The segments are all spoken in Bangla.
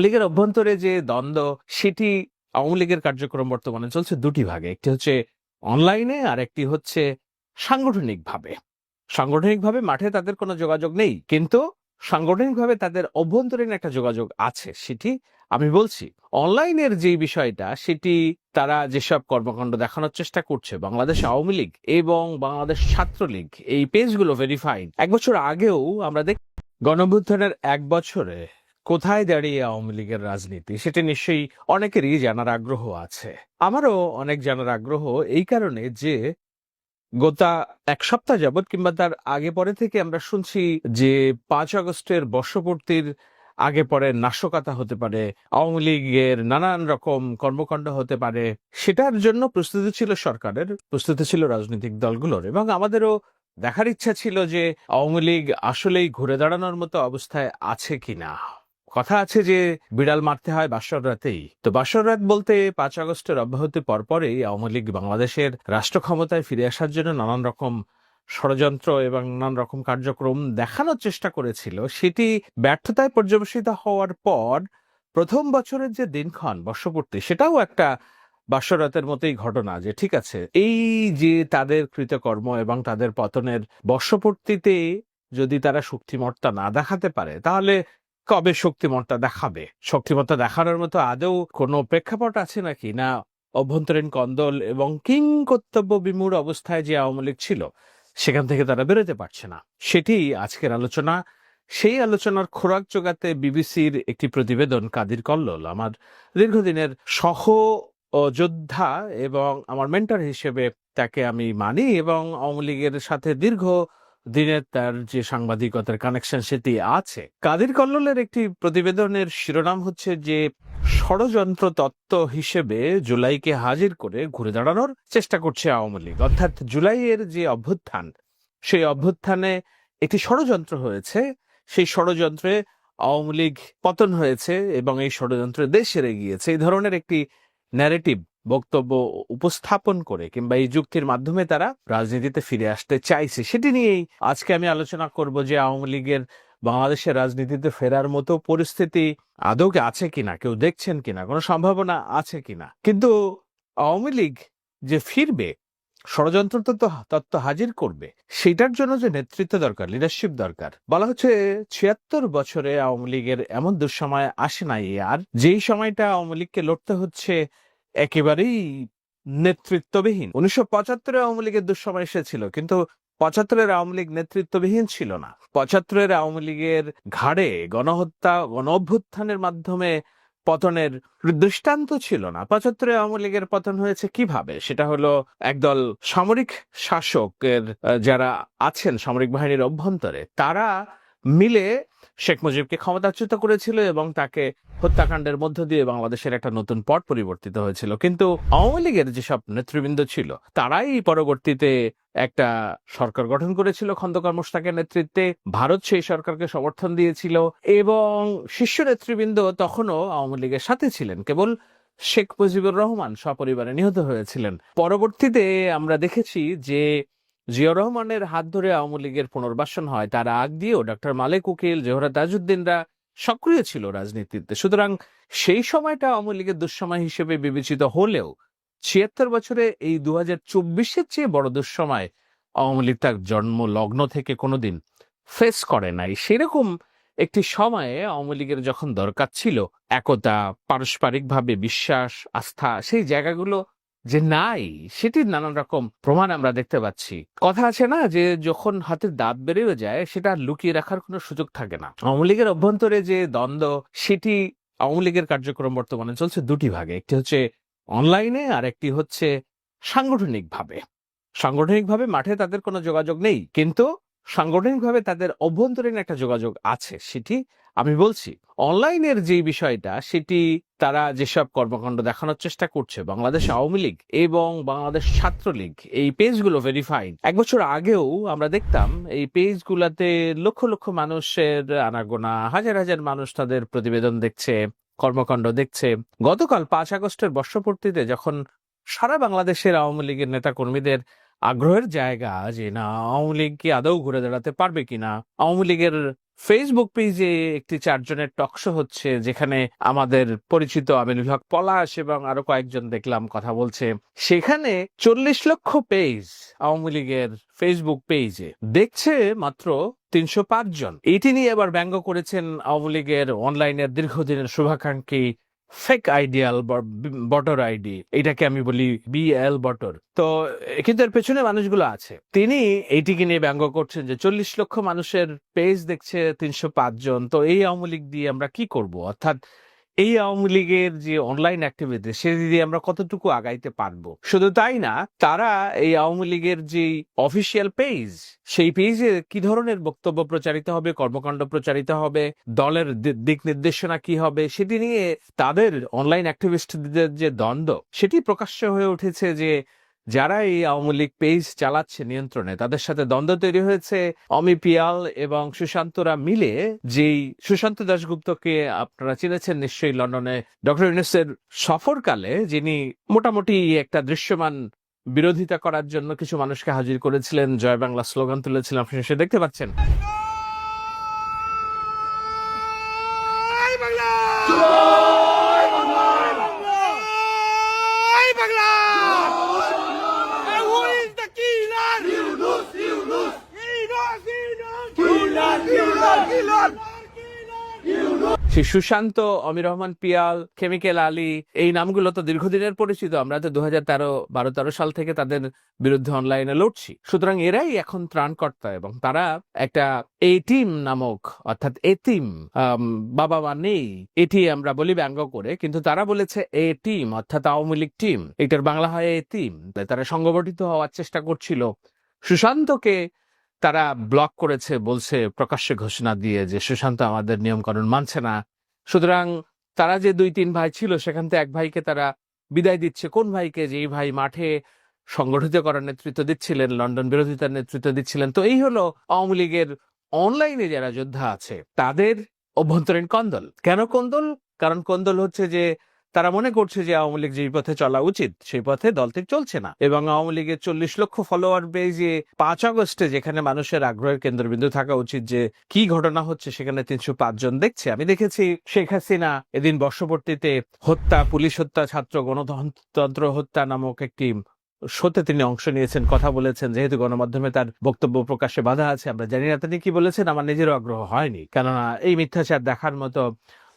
লীগের অভ্যন্তরে যে দ্বন্দ্ব, সেটি আওয়ামী লীগের কার্যক্রম বর্তমানে চলছে দুটি ভাগে। একটি হচ্ছে অনলাইনে, আর একটি হচ্ছে সাংগঠনিকভাবে। সাংগঠনিকভাবে মাঠে তাদের কোনো যোগাযোগ নেই, কিন্তু সাংগঠনিকভাবে তাদের অভ্যন্তরীণ একটা যোগাযোগ আছে। সেটি আমি বলছি, অনলাইনের যে বিষয়টা, সেটি তারা যেসব কর্মকাণ্ড দেখানোর চেষ্টা করছে, বাংলাদেশ আওয়ামী লীগ এবং বাংলাদেশ ছাত্রলীগ এই পেজগুলো ভেরিফাইড। এক বছর আগেও আমরা গণঅভ্যুত্থানের এক বছরে কোথায় দাঁড়িয়ে আওয়ামী লীগের রাজনীতি, সেটা নিশ্চয়ই অনেকেরই জানার আগ্রহ আছে। আমারও অনেক জানার আগ্রহ, এই কারণে যে গোটা এক সপ্তাহ যাবৎ কিংবা তার আগে পরে থেকে আমরা শুনছি যে 5 আগস্টের বর্ষপূর্তির আগে পরে নাশকতা হতে পারে, আওয়ামী লীগের নানান রকম কর্মকাণ্ড হতে পারে। সেটার জন্য প্রস্তুতি ছিল সরকারের, প্রস্তুতি ছিল রাজনৈতিক দলগুলোর, এবং আমাদেরও দেখার ইচ্ছা ছিল যে আওয়ামী লীগ আসলেই ঘুরে দাঁড়ানোর মতো অবস্থায় আছে কিনা। কথা আছে যে বিড়াল মারতে হয় বাসর রাতেই। তো বাসর রাত বলতে 5 আগস্টের অব্যাহতি পরপরই আওয়ামী লীগ বাংলাদেশের রাষ্ট্র ক্ষমতায় ফিরে আসার জন্য নানান রকম ষড়যন্ত্র এবং নানান রকম কার্যক্রম দেখানোর চেষ্টা করেছিল। সেটি ব্যর্থতায় পর্যবসিত হওয়ার পর প্রথম বছরের যে দিনক্ষণ বর্ষপূর্তি, সেটাও একটা বাসরাতের মতোই ঘটনা। যে ঠিক আছে, এই যে তাদের কৃতকর্ম এবং তাদের পতনের বর্ষপূর্তিতে যদি তারা শক্তিমত্তা না দেখাতে পারে, তাহলে কবে শক্তিমত্তা দেখাবে? শক্তিমত্তা দেখানোর মতো আদৌ কোনো প্রেক্ষাপট আছে নাকি? না অভ্যন্তরীণ কন্দল এবং কিংকর্তব্য বিমূঢ় অবস্থায় যে আওয়ামী লীগ ছিল, সেখান থেকে তারা বেরোতে পারছে না। সেটি আজকের আলোচনা। সেই আলোচনার খোরাক জোগাতে বিবিসির একটি প্রতিবেদন, কাদির কল্লোল আমার দীর্ঘদিনের সহ যোদ্ধা এবং আমার মেন্টর হিসেবে তাকে আমি মানি, এবং আওয়ামী লীগের সাথে দীর্ঘ দিনের তার যে সাংবাদিকতার কানেকশন সেটি আছে। কাদির কল্লোলের একটি প্রতিবেদনের শিরোনাম হচ্ছে যে ষড়যন্ত্র তত্ত্ব হিসেবে জুলাইকে হাজির করে ঘুরে দাঁড়ানোর চেষ্টা করছে আওয়ামী লীগ। অর্থাৎ জুলাইয়ের যে অভ্যুত্থান, সেই অভ্যুত্থানে একটি ষড়যন্ত্র হয়েছে, সেই ষড়যন্ত্রে আওয়ামী লীগ পতন হয়েছে এবং এই ষড়যন্ত্রে দেশ হেরে গিয়েছে, এই ধরনের একটি ন্যারেটিভ বক্তব্য উপস্থাপন করে কিংবা এই যুক্তির মাধ্যমে তারা রাজনীতিতে ফিরে আসতে চাইছে। সেটি নিয়েই আজকে আমি আলোচনা করব যে আওয়ামী লীগের বাংলাদেশের রাজনীতিতে ফেরার মতো পরিস্থিতি আদৌ আছে কিনা, কেউ দেখছেন কিনা, কোনো সম্ভাবনা আছে কিনা। কিন্তু আওয়ামী লীগ যে ফিরবে, ষড়যন্ত্র তত্ত্ব হাজির করবে, সেটার জন্য যে নেতৃত্ব দরকার, লিডারশিপ দরকার। বলা হচ্ছে 76 বছরে আওয়ামী লীগের এমন দুঃসময় আসে নাই আর, যেই সময়টা আওয়ামী লীগকে লড়তে হচ্ছে একেবারেই নেতৃত্ববিহীন। 1975-এ আওয়ামী লীগের দুঃসময় এসেছিল, কিন্তু 75-এর আওয়ামী লীগ নেতৃত্ববিহীন ছিল না। 75-এর আওয়ামী লীগের ঘাড়ে গণহত্যা, গণঅভ্যুত্থানের মাধ্যমে পতনের দৃষ্টান্ত ছিল না। 75-এ আওয়ামী লীগের পতন হয়েছে কিভাবে? সেটা হলো একদল সামরিক শাসকের যারা আছেন সামরিক বাহিনীর অভ্যন্তরে, তারা মিলে শেখ মুজিবকে ক্ষমতাচ্যুত করেছিল এবং তাকে হত্যাকাণ্ডের মধ্য দিয়ে বাংলাদেশের একটা নতুন পট পরিবর্তিত হয়েছিল। কিন্তু আওয়ামী লীগের যেসব নেতৃবৃন্দ ছিল, তারাই পরবর্তীতে একটা সরকার গঠন করেছিল খন্দকার মোশতাকের নেতৃত্বে। ভারত সেই সরকারকে সমর্থন দিয়েছিল এবং শীর্ষ নেতৃবৃন্দ তখনও আওয়ামী লীগের সাথে ছিলেন। কেবল শেখ মুজিবুর রহমান সপরিবারে নিহত হয়েছিলেন। পরবর্তীতে আমরা দেখেছি যে জিয়াউর রহমানের হাত ধরে আওয়ামী লীগের পুনর্বাসন হয়। তার আগ দিয়েও ডক্টর মালেক উকিল, জোহরা তাজউদ্দিনরা সক্রিয় ছিল রাজনীতিতে। সুতরাং সেই সময়টা আওয়ামী লীগের দুঃসময় হিসেবে বিবেচিত হলেও 76 বছরে এই 2024-এর চেয়ে বড় দুঃসময় আওয়ামী লীগ তার জন্ম লগ্ন থেকে কোনোদিন ফেস করে নাই। সেরকম একটি সময়ে আওয়ামী লীগের যখন দরকার ছিল একতা, পারস্পরিকভাবে বিশ্বাস, আস্থা, সেই জায়গাগুলো যে নাই, সেটির নানান রকম প্রমাণ আমরা দেখতে পাচ্ছি। কথা আছে না যে যখন হাতের দাঁত বেরিয়ে যায়, সেটা লুকিয়ে রাখার কোনো সুযোগ থাকে না। আওয়ামী লীগের অভ্যন্তরে যে দ্বন্দ্ব, সেটি আওয়ামী লীগের কার্যক্রম বর্তমানে চলছে দুটি ভাগে। একটি হচ্ছে অনলাইনে, আর একটি হচ্ছে সাংগঠনিকভাবে। সাংগঠনিকভাবে মাঠে তাদের কোনো যোগাযোগ নেই, কিন্তু সাংগঠনিকভাবে তাদের অভ্যন্তরীণ একটা যোগাযোগ আছে। সেটি আমি বলছি, অনলাইনের যে বিষয়টা, সেটি তারা যেসব কর্মকাণ্ড দেখানোর চেষ্টা করছে, বাংলাদেশ আওয়ামী লীগ এবং বাংলাদেশ ছাত্রলীগ এই পেজগুলো ভেরিফাইড। এক বছর আগেও আমরা দেখতাম এই পেজগুলাতে লক্ষ লক্ষ মানুষের আনাগোনা, হাজার হাজার মানুষ তাদের প্রতিবেদন দেখছে, কর্মকাণ্ড দেখছে। গতকাল 5 আগস্টের বর্ষপূর্তিতে যখন সারা বাংলাদেশের আওয়ামী লীগের নেতা কর্মীদের আগ্রহের জায়গা যে না আওয়ামী লীগ কি আদৌ ঘুরে দাঁড়াতে পারবে কিনা, আওয়ামী লীগের ফেসবুক পেজে একটি 4 জনের টকশো হচ্ছে, যেখানে আমাদের পরিচিত আমিনুল হক পলাশ এবং আরো কয়েকজন দেখলাম কথা বলছে। সেখানে 40 লক্ষ পেজ আওয়ামী লীগের ফেসবুক পেজে দেখছে মাত্র 305 জন। এটি নিয়ে এবার ব্যঙ্গ করেছেন আওয়ামী লীগের অনলাইনের দীর্ঘদিনের শুভাকাঙ্ক্ষী ফেক আইডিয়াল বটর আইডি, এটাকে আমি বলি বিএল বটর। তো কিন্তু এর পেছনে মানুষগুলো আছে। তিনি এইটিকে নিয়ে ব্যঙ্গ করছেন যে 40 লক্ষ মানুষের পেজ দেখছে 305 জন, তো এই আওয়ামী লীগ দিয়ে আমরা কি করব? অর্থাৎ এই আওয়ামী লীগের যে অনলাইন অ্যাক্টিভিটি সেটি দিয়ে আমরা কতটুকু আগাইতে পারবো। শুধু তাই না, তারা এই আওয়ামী লীগের যে অফিসিয়াল পেজ, সেই পেজে কি ধরনের বক্তব্য প্রচারিত হবে, কর্মকাণ্ড প্রচারিত হবে, দলের দিক নির্দেশনা কি হবে, সেটি নিয়ে তাদের অনলাইন অ্যাক্টিভিস্টদের যে দ্বন্দ্ব, সেটি প্রকাশ্য হয়ে উঠেছে যে যারা এই আওয়ামী লীগ পেজ চালাচ্ছে নিয়ন্ত্রণে, তাদের সাথে দ্বন্দ্ব তৈরি হয়েছে। অমি পিয়াল এবং সুশান্তরা মিলে, যেই সুশান্ত দাশগুপ্তকে আপনারা চিনেছেন নিশ্চয়ই, লন্ডনে ডক্টর ইউনূসের সফরকালে যিনি মোটামুটি একটা দৃশ্যমান বিরোধিতা করার জন্য কিছু মানুষকে হাজির করেছিলেন, জয় বাংলা স্লোগান তুলেছিলেন, আপনি সে দেখতে পাচ্ছেন। সুশান্ত, অমির রহমান পিয়াল, কেমিক্যাল আলী, এই নামগুলো তো দীর্ঘদিনের পরিচিত। আমরা তো 2013 সাল থেকে তাদের বিরুদ্ধে অনলাইনে লড়ছি। সুতরাং এরাই এখন ত্রাণকর্তা, এবং তারা একটা এটিম নামক, অর্থাৎ এতিম, বাবা মা নেই, এটি আমরা বলি ব্যঙ্গ করে, কিন্তু তারা বলেছে এ টিম, অর্থাৎ আওয়ামী লীগ টিম, এটার বাংলা হয় এতিম। তারা সংগঠিত হওয়ার চেষ্টা করছিল। সুশান্তকে তারা ব্লক করেছে, বলছে প্রকাশ্যে ঘোষণা দিয়ে যে সুশান্ত আমাদের নিয়মকানুন মানছে না। সুতরাং তারা যে 2-3 ভাই ছিল, সেখান থেকে এক ভাইকে তারা বিদায় দিচ্ছে। কোন ভাইকে? যে এই ভাই মাঠে সংগঠিত করার নেতৃত্ব দিচ্ছিলেন, লন্ডন বিরোধিতার নেতৃত্ব দিচ্ছিলেন। তো এই হলো আওয়ামী লীগের অনলাইনে যারা যোদ্ধা আছে তাদের অভ্যন্তরীণ কন্দল। কেন কন্দল? কারণ কন্দল হচ্ছে যে তারা মনে করছে যে আওয়ামী লীগ যেই পথে চলা উচিত সেই পথে দলটি চলছে না, এবং আওয়ামী লীগের 40 লক্ষ ফলোয়ার পেজে 5 আগস্টে, যেখানে মানুষের আগ্রহের কেন্দ্রবিন্দু থাকা উচিত যে কি ঘটনা হচ্ছে, সেখানে 305 জন দেখছে। আমি দেখেছি শেখ হাসিনা এদিন বর্ষপূর্তিতে হত্যা, পুলিশ হত্যা, ছাত্র গণতন্ত্র হত্যা নামক একটি শোতে তিনি অংশ নিয়েছেন, কথা বলেছেন। যেহেতু গণমাধ্যমে তার বক্তব্য প্রকাশে বাধা আছে, আমরা জানি না তিনি কি বলেছেন। আমার নিজেরও আগ্রহ হয়নি, কেননা এই মিথ্যাচার দেখার মতো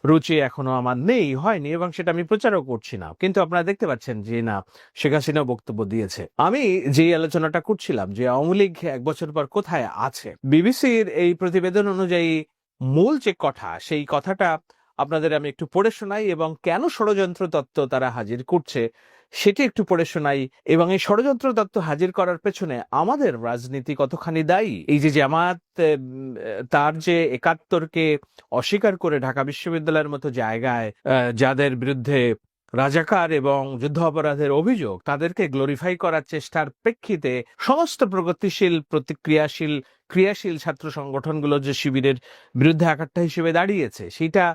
রুচি এখনো আমার হয়নি, এবং সেটা আমি প্রচারও করছি না। কিন্তু আপনারা দেখতে পাচ্ছেন যে না, শেখ হাসিনাও বক্তব্য দিয়েছে। আমি যে আলোচনাটা করছিলাম যে আওয়ামী লীগ 1 বছর পর কোথায় আছে, বিবিসির এই প্রতিবেদন অনুযায়ী মূল যে কথা, সেই কথাটা আপনাদের আমি একটু পড়ে শোনাই, এবং কেন ষড়যন্ত্র তত্ত্ব তারা হাজির করছে সেটি একটু পড়ে শোনাই। এবং এই ষড়যন্ত্র তত্ত্ব হাজির করার পেছনে আমাদের রাজনীতি কতখানি দায়ী। এই যে জামায়াত তার যে 71কে অস্বীকার করে ঢাকা বিশ্ববিদ্যালয়ের মতো জায়গায় যাদের বিরুদ্ধে রাজাকার এবং যুদ্ধ অপরাধের অভিযোগ, তাদেরকে গ্লোরিফাই করার চেষ্টার প্রেক্ষিতে সমস্ত প্রগতিশীল, ক্রিয়াশীল ছাত্র সংগঠনগুলো যে শিবিরের বিরুদ্ধে একাট্টা হিসেবে দাঁড়িয়েছে, সেটা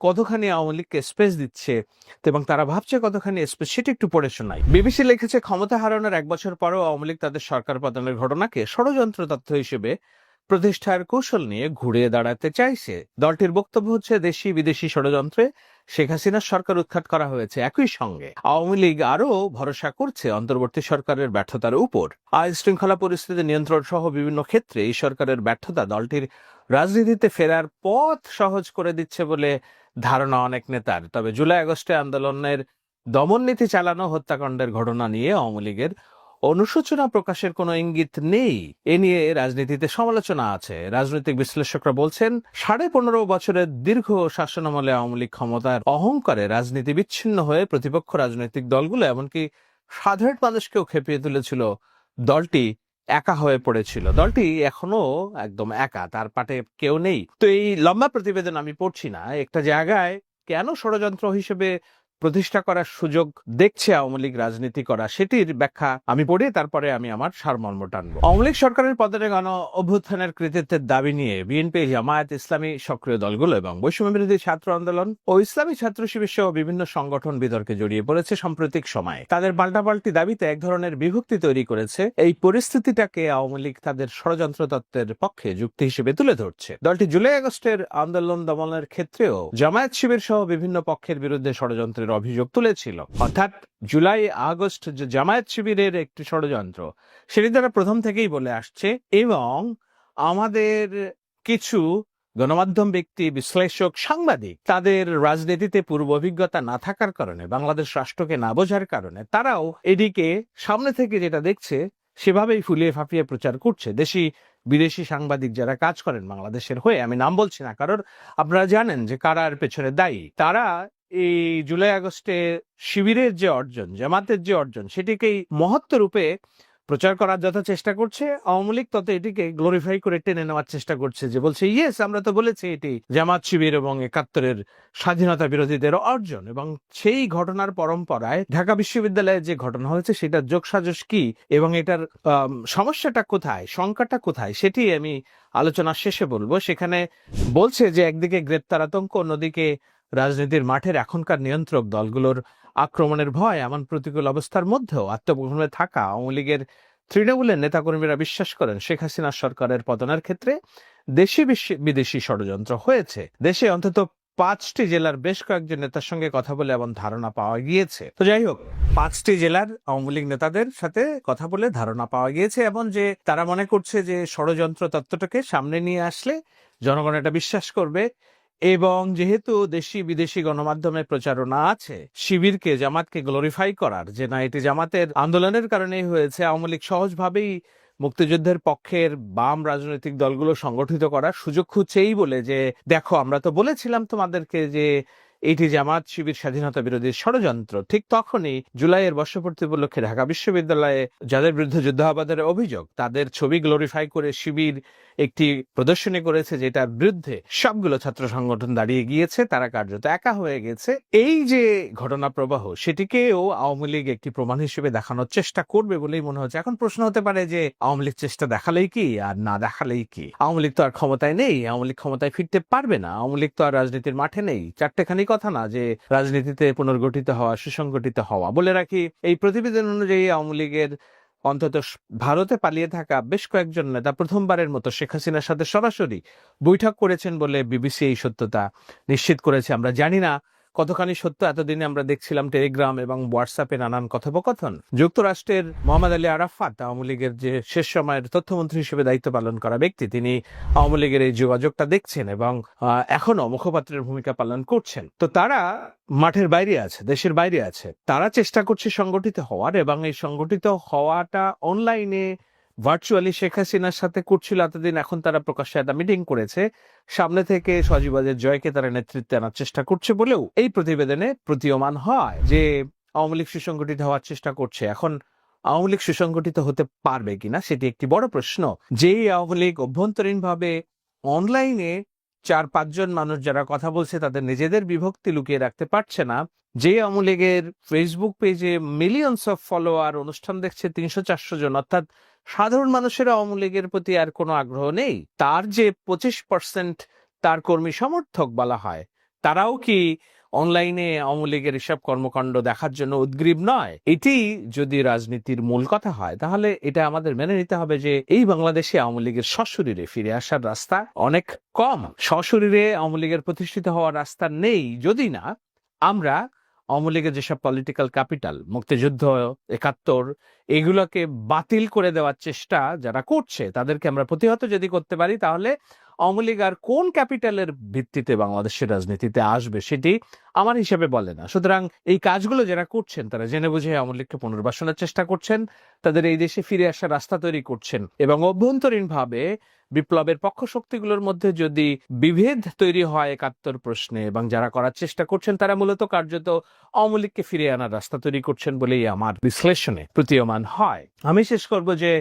কতখানি আওয়ামী লীগকে স্পেস দিচ্ছে এবং তারা ভাবছে কতখানি স্পেস, সেটা একটু পড়ে শোনাই। বিবিসি লিখেছে, ক্ষমতা হারানোর 1 বছর পরেও আওয়ামী লীগ তাদের সরকার পতনের ঘটনাকে ষড়যন্ত্র তথ্য হিসেবে প্রতিষ্ঠার কৌশল নিয়ে ঘুরে দাঁড়াতে চাইছে। দলটির বক্তব্য হচ্ছে, দেশি বিদেশি ষড়যন্ত্রে শেখ হাসিনার সরকার উৎখাত করা হয়েছে। একই সঙ্গে আওয়ামী লীগ আরো ভরসা করছে অন্তর্বর্তী সরকারের ব্যর্থতার উপর। আইন শৃঙ্খলা পরিস্থিতি নিয়ন্ত্রণ সহ বিভিন্ন ক্ষেত্রে এই সরকারের ব্যর্থতা দলটির রাজনীতিতে ফেরার পথ সহজ করে দিচ্ছে বলে ধারণা অনেক নেতার। তবে জুলাই আগস্টে আন্দোলনের দমননীতি চালানো, হত্যাকাণ্ডের ঘটনা নিয়ে আওয়ামী লীগের অনুশোচনা প্রকাশের কোনো ইঙ্গিত নেই। এ নিয়ে রাজনীতিতে সমালোচনা আছে। রাজনৈতিক বিশ্লেষকরা বলছেন, 15.5 বছরের দীর্ঘ শাসনামলে আওয়ামী লীগ ক্ষমতার অহংকারে রাজনীতি বিচ্ছিন্ন হয়ে প্রতিপক্ষ রাজনৈতিক দলগুলো, এমনকি সাধারণ মানুষকেও খেপিয়ে তুলেছিল। দলটি একা হয়ে পড়েছিল। দলটি এখনো একদম একা, তার পাটে কেউ নেই। তো এই লম্বা প্রতিবেদন আমি পড়ছি না, একটা জায়গায় কেন ষড়যন্ত্র হিসেবে প্রতিষ্ঠা করার সুযোগ দেখছে আওয়ামী লীগ রাজনীতি করা, সেটির ব্যাখ্যা আমি পড়ে তারপরে আমি আমার সারমর্ম টানবো। আওয়ামী লীগ সরকারের পতনে গণ অভ্যুত্থানের কৃতিত্বের দাবি নিয়ে বিএনপি, জামায়াত ইসলামী সক্রিয় দলগুলো এবং বৈষম্য বিরোধী ছাত্র আন্দোলন ও ইসলামী ছাত্র শিবির সহ বিভিন্ন সংগঠন বিতর্কে জড়িয়ে পড়েছে সাম্প্রতিক সময়ে। তাদের পাল্টাপাল্টি দাবিতে এক ধরনের বিভক্তি তৈরি করেছে। এই পরিস্থিতিটাকে আওয়ামী লীগ তাদের ষড়যন্ত্র তত্ত্বের পক্ষে যুক্তি হিসেবে তুলে ধরছে। দলটি জুলাই আগস্টের আন্দোলন দমনের ক্ষেত্রেও জামায়াত শিবির সহ বিভিন্ন পক্ষের বিরুদ্ধে ষড়যন্ত্রের অভিযোগ তুলেছিল। অর্থাৎ জুলাই আগস্ট যে জামায়াত শিবিরের একটি ষড়যন্ত্র, সেটি তারা প্রথম থেকেই বলে আসছে এবং আমাদের কিছু গণমাধ্যম ব্যক্তি, বিশ্লেষক, সাংবাদিক তাদের রাজনীতিতে পূর্ব অভিজ্ঞতা না থাকার কারণে, বাংলাদেশ রাষ্ট্রকে না বোঝার কারণে তারাও এদিকে সামনে থেকে যেটা দেখছে সেভাবেই ফুলিয়ে ফাঁপিয়ে প্রচার করছে। দেশি বিদেশি সাংবাদিক যারা কাজ করেন বাংলাদেশের হয়ে, আমি নাম বলছি না কারণ আপনারা জানেন যে কারা এর পেছনে দায়ী, তারা এই জুলাই আগস্টে শিবিরের যে অর্জন, জামাতের যে অর্জন, সেটিকেই মহত্ব রূপে প্রচার করার যত চেষ্টা করছে আওয়ামী লীগ, তত এটিকে গ্লোরিফাই করে টেনে নেওয়ার চেষ্টা করছে, যে বলছে ইয়েস আমরা তো বলেছি এটি জামাত শিবির এবং ৭১-এর স্বাধীনতা বিরোধীদের অর্জন। এবং সেই ঘটনার পরম্পরায় ঢাকা বিশ্ববিদ্যালয়ে যে ঘটনা হয়েছে সেটার যোগসাজশ কি এবং এটার সমস্যাটা কোথায়, শঙ্কাটা কোথায়, সেটি আমি আলোচনার শেষে বলবো। সেখানে বলছে যে একদিকে গ্রেপ্তার আতঙ্ক, অন্যদিকে রাজনীতির মাঠের এখনকার নিয়ন্ত্রক দলগুলোর আক্রমণের ভয়। এমন প্রতিকূল অবস্থার মধ্যেও আত্মগোপনে থাকা আওয়ামী লীগের তৃণমূলের নেতাকর্মীরা বিশ্বাস করেন শেখ হাসিনা সরকারের পতনের ক্ষেত্রে দেশি বিদেশি ষড়যন্ত্র হয়েছে। দেশে অন্তত ৫টি জেলার বেশ কয়েকজন নেতার সঙ্গে কথা বলে এমন ধারণা পাওয়া গিয়েছে। তো যাই হোক, ৫টি জেলার আওয়ামী লীগ নেতাদের সাথে কথা বলে ধারণা পাওয়া গিয়েছে এবং যে তারা মনে করছে যে ষড়যন্ত্র তত্ত্বটাকে সামনে নিয়ে আসলে জনগণ এটা বিশ্বাস করবে। এবং যেহেতু দেশি বিদেশি গণমাধ্যমে প্রচারণা আছে শিবিরকে, জামাতকে গ্লোরিফাই করার, যে না এটি জামাতের আন্দোলনের কারণেই হয়েছে, আওয়ামী লীগ সহজভাবেই মুক্তিযুদ্ধের পক্ষের বাম রাজনৈতিক দলগুলো সংগঠিত করার সুযোগ খুঁজছেই বলে যে দেখো আমরা তো বলেছিলাম তোমাদেরকে যে এটি জামাত শিবির স্বাধীনতা বিরোধী ষড়যন্ত্র। ঠিক তখনই জুলাইয়ের বর্ষপূর্তি উপলক্ষে ঢাকা বিশ্ববিদ্যালয়ে যাদের বিরুদ্ধে যুদ্ধাপরাধের অভিযোগ, তাদের ছবি গ্লোরিফাই করে শিবির একটি প্রদর্শনী করেছে, যেটার বিরুদ্ধে সবগুলো ছাত্র সংগঠন দাঁড়িয়ে গিয়েছে, তারা কার্যত একা হয়ে গেছে। এই যে ঘটনা প্রবাহ, সেটিকেও আওয়ামী লীগ একটি প্রমাণ হিসেবে দেখানোর চেষ্টা করবে বলেই মনে হচ্ছে। এখন প্রশ্ন হতে পারে যে আওয়ামী লীগ চেষ্টা দেখালেই কি আর না দেখালেই কি? আওয়ামী লীগ তো আর ক্ষমতায় নেই, আওয়ামী লীগ ক্ষমতায় ফিরতে পারবে না, আওয়ামী লীগ তো আর রাজনীতির মাঠে নেই। চারটেখানি কথা না যে রাজনীতিতে পুনর্গঠিত হওয়া, সুসংগঠিত হওয়া। বলে রাখি, এই প্রতিবেদন অনুযায়ী আওয়ামী লীগের অন্তত ভারতে পালিয়ে থাকা বেশ কয়েকজন নেতা প্রথমবারের মতো শেখ হাসিনার সাথে সরাসরি বৈঠক করেছেন বলে বিবিসি এই সত্যতা নিশ্চিত করেছে। আমরা জানি না কতখানি সত্য, এতদিনে আমরা দেখছিলাম টেলিগ্রাম এবং হোয়াটসঅ্যাপে নানান কথোপকথন। যুক্তরাষ্ট্রের মোহাম্মদ আলী আরাফাত, আওয়ামী লীগের যে শেষ সময়ের তথ্যমন্ত্রী হিসেবে দায়িত্ব পালন করা ব্যক্তি, তিনি আওয়ামী লীগের এই যোগাযোগটা দেখছেন এবং এখনো মুখপাত্রের ভূমিকা পালন করছেন। তো তারা মাঠের বাইরে আছে, দেশের বাইরে আছে, তারা চেষ্টা করছে সংগঠিত হওয়ার, এবং এই সংগঠিত হওয়াটা অনলাইনে ভার্চুয়ালি শেখ হাসিনার সাথে করছিল এতদিন। এখন তারা প্রকাশ্যে একটা মিটিং করেছে, সামনে থেকে সজীবাজের জয়কে তারা নেতৃত্বে আনার চেষ্টা করছে বলেও এই প্রতিবেদনে প্রতীয়মান হয় যে আওয়ামী লীগ সুসংগঠিত হওয়ার চেষ্টা করছে। এখন আওয়ামী লীগ সুসংগঠিত হতে পারবে কিনা সেটি একটি বড় প্রশ্ন। যেই আওয়ামী লীগ অভ্যন্তরীণ ভাবে অনলাইনে ৪-৫ জন মানুষ যারা কথা বলছে তাদের নিজেদের বিভক্তি লুকিয়ে রাখতে পারছে না, যে আওয়ামী লীগের ফেসবুক পেজে মিলিয়নস অফ ফলোয়ার, অনুষ্ঠান দেখছে ৩০০-৪০০ জন, অর্থাৎ সাধারণ মানুষের আওয়ামী লীগের প্রতি আর কোনো আগ্রহ নেই, তার যে ২৫% তার কর্মী সমর্থক বলা হয়, তারাও কি অনলাইনে আওয়ামী লীগের এসব কর্মকাণ্ড দেখার জন্য উদ্গ্রীব নয়? এটি যদি রাজনীতির মূল কথা হয়, তাহলে এটা আমাদের মেনে নিতে হবে যে এই বাংলাদেশে আওয়ামী লীগের সশরীরে ফিরে আসার রাস্তা অনেক কম। সশরীরে আওয়ামী লীগের প্রতিষ্ঠিত হওয়ার রাস্তা নেই যদি না আমরা আওয়ামী লীগের যেসব পলিটিক্যাল ক্যাপিটাল, মুক্তিযুদ্ধ, ৭১, এগুলোকে বাতিল করে দেওয়ার চেষ্টা যারা করছে তাদেরকে আমরা প্রতিহত যদি করতে পারি, তাহলে আওয়ামী লীগ আর কোন ক্যাপিটালের ভিত্তিতে বাংলাদেশের রাজনীতিতে আসবে সেটি আমার হিসেবে বলে না। সুতরাং এই কাজগুলো যারা করছেন তারা জেনে বুঝে আওয়ামী লীগকে পুনর্বাসনের চেষ্টা করছেন, তাদের এই দেশে ফিরে আসার রাস্তা তৈরি করছেন, এবং অভ্যন্তরীণভাবে বিপ্লবের পক্ষ শক্তিগুলোর মধ্যে যদি বিভেদ তৈরি হয় ৭১ প্রশ্নে, এবং যারা করার চেষ্টা করছেন তারা মূলত কার্যত আওয়ামী লীগকে ফিরে আনার রাস্তা তৈরি করছেন বলেই আমার বিশ্লেষণে প্রতীয়মান হয়। আমি শেষ করব যে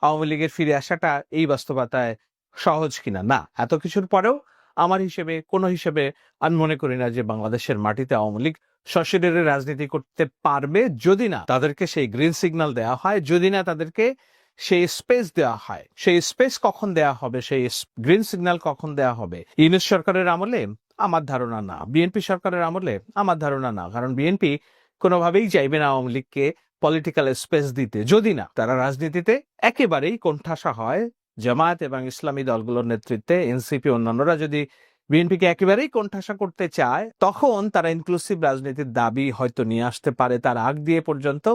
আওয়ামী লীগের ফিরে আসাটা এই বাস্তবতায় সহজ কিনা। না, এত কিছুর পরেও আমার হিসেবে কোনো হিসেবে আমি মনে করি না যে বাংলাদেশের মাটিতে আওয়ামী লীগ সশরীরে রাজনীতি করতে পারবে, যদি না তাদেরকে সেই গ্রিন সিগন্যাল দেওয়া হয়, যদি না তাদেরকে সেই স্পেস দেওয়া হয়। সেই স্পেস কখন দেওয়া হবে, সেই গ্রিন সিগন্যাল কখন দেওয়া হবে? ইউনূস সরকারের আমলে? আমার ধারণা না। বিএনপি সরকারের আমলে? আমার ধারণা না। কারণ বিএনপি কোনোভাবেই চাইবে না আওয়ামী লীগকে পলিটিক্যাল স্পেস দিতে, যদি না তারা রাজনীতিতে একেবারেই কোণঠাসা হয়। জামায়াত এবং ইসলামী দলগুলোর নেতৃত্বে এনসিপি অন্যান্যরা যদি বিএনপিকে একেবারেই কোণঠাসা করতে চায়, তখন তারা ইনক্লুসিভ রাজনীতির দাবি হয়তো নিয়ে আসতে পারে। তার আগ দিয়ে পর্যন্ত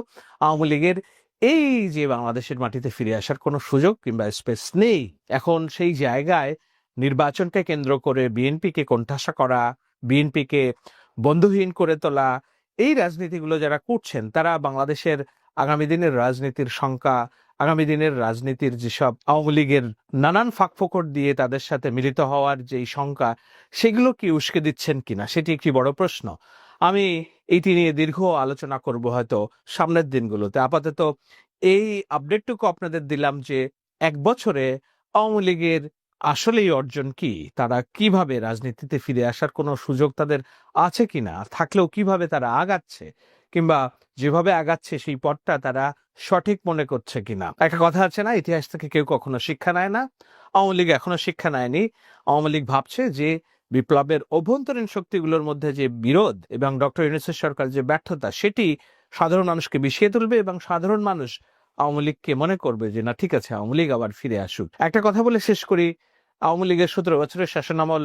আওয়ামী লীগের এই যে বাংলাদেশের মাটিতে ফিরে আসার কোনো সুযোগ কিংবা স্পেস নেই। এখন সেই জায়গায় নির্বাচনকে কেন্দ্র করে বিএনপিকে কোণঠাসা করা, বিএনপিকে বন্ধুহীন করে তোলা, এই রাজনীতিগুলো যারা করছেন তারা বাংলাদেশের আগামী দিনের রাজনীতির শঙ্কা, আগামী দিনের রাজনীতির যেসব আওয়ামী লীগের নানান ফাঁকফোকর দিয়ে তাদের সাথে মিলিত হওয়ার যেই শঙ্কা, সেগুলো কি উস্কে দিচ্ছেন কিনা, সেটি একটি বড় প্রশ্ন। আমি এইটি নিয়ে দীর্ঘ আলোচনা করব হয়তো সামনের দিনগুলোতে। আপাতত এই আপডেটটুকু আপনাদের দিলাম যে 1 বছরে আওয়ামী লীগের আসলেই অর্জন কি, তারা কিভাবে রাজনীতিতে ফিরে আসার কোনো সুযোগ তাদের আছে কিনা, থাকলেও কিভাবে তারা আগাচ্ছে, কিংবা যেভাবে আগাচ্ছে সেই পথটা তারা সঠিক মনে করছে কিনা। একটা কথা আছে না, ইতিহাস থেকে কেউ কখনো শিক্ষা নেয় না। আওয়ামী লীগ এখনো শিক্ষা নেয়নি। আওয়ামী লীগ ভাবছে যে বিপ্লবের অভ্যন্তরীণ শক্তিগুলোর মধ্যে যে বিরোধ এবং ডক্টর ইউনূসের সরকার যে ব্যর্থতা, সেটি সাধারণ মানুষকে বিষিয়ে তুলবে এবং সাধারণ মানুষ আওয়ামী লীগকে মনে করবে যে না, ঠিক আছে, আওয়ামী লীগ আবার ফিরে আসুক। একটা কথা বলে শেষ করি, আওয়ামী লীগের 17 বছরের শাসনামল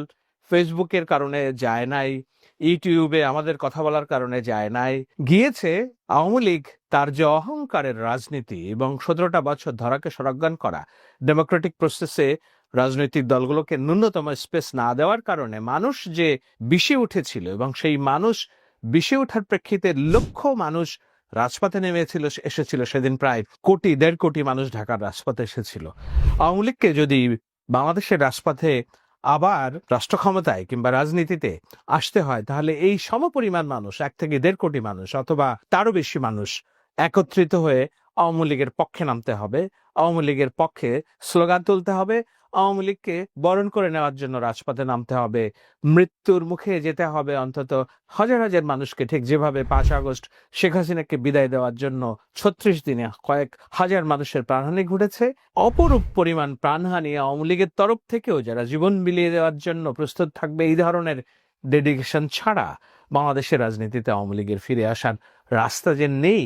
ফেসবুকের কারণে যায় নাই, ইউটিউবে আমাদের কথা বলার কারণে যায় নাই, গিয়েছে আওয়ামী লীগ তার যে অহংকারের রাজনীতি এবং 17টা বছর ধরাকে সরাজ্ঞান করা ডেমোক্রেটিক প্রসেসে রাজনৈতিক দলগুলোকে ন্যূনতম স্পেস না দেওয়ার কারণে মানুষ যে বিষে উঠেছিল, এবং সেই মানুষ বিষে ওঠার প্রেক্ষিতে লক্ষ মানুষ রাজপথে এসেছিল সেদিন প্রায় 1.5 কোটি মানুষ ঢাকার রাজপথে এসেছিল। আওয়ামী লীগকে যদি বাংলাদেশের রাজপথে আবার রাষ্ট্র ক্ষমতায় কিংবা রাজনীতিতে আসতে হয়, তাহলে এই সমপরিমাণ মানুষ, 1 থেকে 1.5 কোটি মানুষ অথবা তারও বেশি মানুষ একত্রিত হয়ে আওয়ামী লীগের পক্ষে নামতে হবে, আওয়ামী লীগের পক্ষে স্লোগান তুলতে হবে, আওয়ামী লীগকে বরণ করে নেওয়ার জন্য রাজপথে নামতে হবে, মৃত্যুর মুখে যেতে হবে অন্তত হাজার হাজার মানুষকে, ঠিক যেভাবে 5 আগস্ট শেখ হাসিনাকে বিদায় দেওয়ার জন্য 36 দিনে কয়েক হাজার মানুষের প্রাণহানি ঘটেছে। অপরূপ পরিমাণ প্রাণহানি আওয়ামী লীগের তরফ থেকেও যারা জীবন বিলিয়ে দেওয়ার জন্য প্রস্তুত থাকবে, এই ধরনের ডেডিকেশন ছাড়া বাংলাদেশের রাজনীতিতে আওয়ামী লীগের ফিরে আসার রাস্তা যে নেই।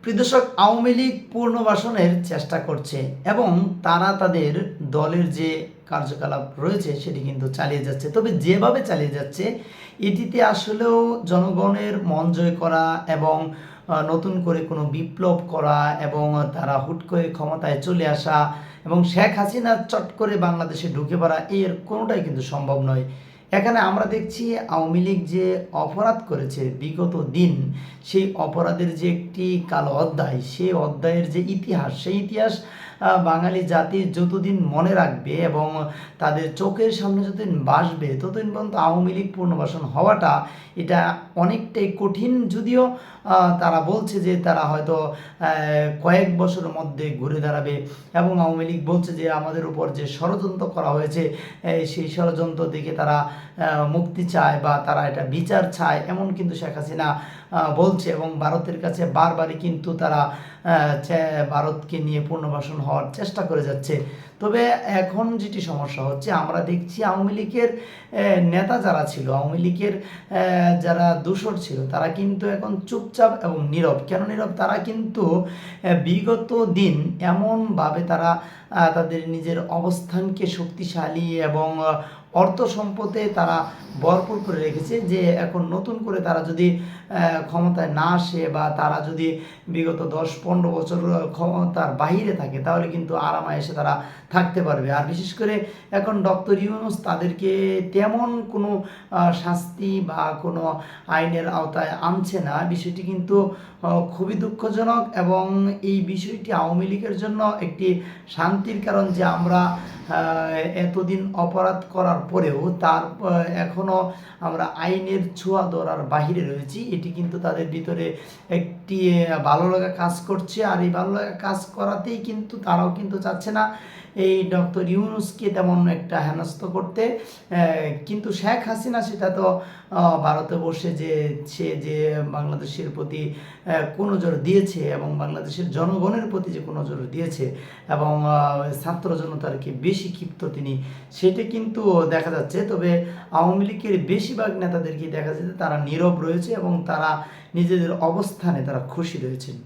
প্রিয় দর্শক, আওয়ামী লীগ পুনর্বাসনের চেষ্টা করছে এবং তারা তাদের দলের যে কার্যকলাপ রয়েছে সেটি কিন্তু চালিয়ে যাচ্ছে। তবে যেভাবে চালিয়ে যাচ্ছে, এটিতে আসলেও জনগণের মন জয় করা এবং নতুন করে কোনো বিপ্লব করা এবং তারা হুট করে ক্ষমতায় চলে আসা এবং শেখ হাসিনা চট করে বাংলাদেশে ঢুকে পড়া, এর কোনোটাই কিন্তু সম্ভব নয়। এখানে আমরা দেখছি আওয়ামী লীগ যে অপরাধ করেছে বিগত দিন, সেই অপরাধের যে একটি কালো অধ্যায়, সেই অধ্যায়ের যে ইতিহাস, সেই ইতিহাস বাঙালি জাতি যতদিন মনে রাখবে এবং তাদের চোখের সামনে যতদিন বাসবে, ততদিন পর্যন্ত আওয়ামী লীগ পুনর্বাসন হওয়াটা এটা অনেকটাই কঠিন। যদিও তারা বলছে যে তারা হয়তো কয়েক বছরের মধ্যে ঘুরে দাঁড়াবে এবং আওয়ামী লীগ বলছে যে আমাদের উপর যে ষড়যন্ত্র করা হয়েছে, সেই ষড়যন্ত্র থেকে তারা মুক্তি চায় বা তারা এটা বিচার চায়, এমন কিন্তু শেখ হাসিনা বলছে এবং ভারতের কাছে বারবারই কিন্তু তারা ভারতকে নিয়ে পুনর্বাসন হওয়ার চেষ্টা করে যাচ্ছে। তবে এখন যেটি সমস্যা হচ্ছে, আমরা দেখছি আওয়ামী লীগের নেতা যারা ছিল, আওয়ামী লীগের যারা দোসর ছিল, তারা কিন্তু এখন চুপচাপ এবং নীরব। কেন নীরব? তারা কিন্তু বিগত দিন এমনভাবে তারা তাদের নিজের অবস্থানকে শক্তিশালী এবং অর্থ সম্পদে তারা ভরপুর করে রেখেছে, যে এখন নতুন করে তারা যদি ক্ষমতায় না আসে বা তারা যদি বিগত 10-15 বছর ক্ষমতার বাহিরে থাকে, তাহলে কিন্তু আরামায়েশে তারা থাকতে পারবে। আর বিশেষ করে এখন ডক্টর ইউনূস তাদেরকে তেমন কোনো শাস্তি বা কোনো আইনের আওতায় আনছে না। বিষয়টি কিন্তু খুবই দুঃখজনক এবং এই বিষয়টি আওয়ামী লীগের জন্য একটি শান্তির কারণ, যে আমরা এতদিন অপরাধ করার পরেও তার এখনও আমরা আইনের ছোঁয়া ধরার বাহিরে রয়েছি। এটি কিন্তু তাদের ভিতরে একটি ভালো লাগা কাজ করছে, আর এই ভালো লাগা কাজ করাতেই কিন্তু তারাও কিন্তু চাচ্ছে না এই ডক্টর ইউনূসকে তেমন একটা হেনস্থ করতে, কিন্তু শেখ হাসিনা সেটা তো ভারতে বসে যে সে যে বাংলাদেশের প্রতি কুনজর দিয়েছে এবং বাংলাদেশের জনগণের প্রতি যে কুনজর দিয়েছে এবং ছাত্র জনতার কি বেশি ক্ষিপ্ত তিনি, সেটা কিন্তু দেখা যাচ্ছে। তবে আওয়ামী লীগের বেশিরভাগ নেতাদেরকে দেখা যাচ্ছে তারা নীরব রয়েছে এবং তারা নিজেদের অবস্থানে তারা খুশি রয়েছেন।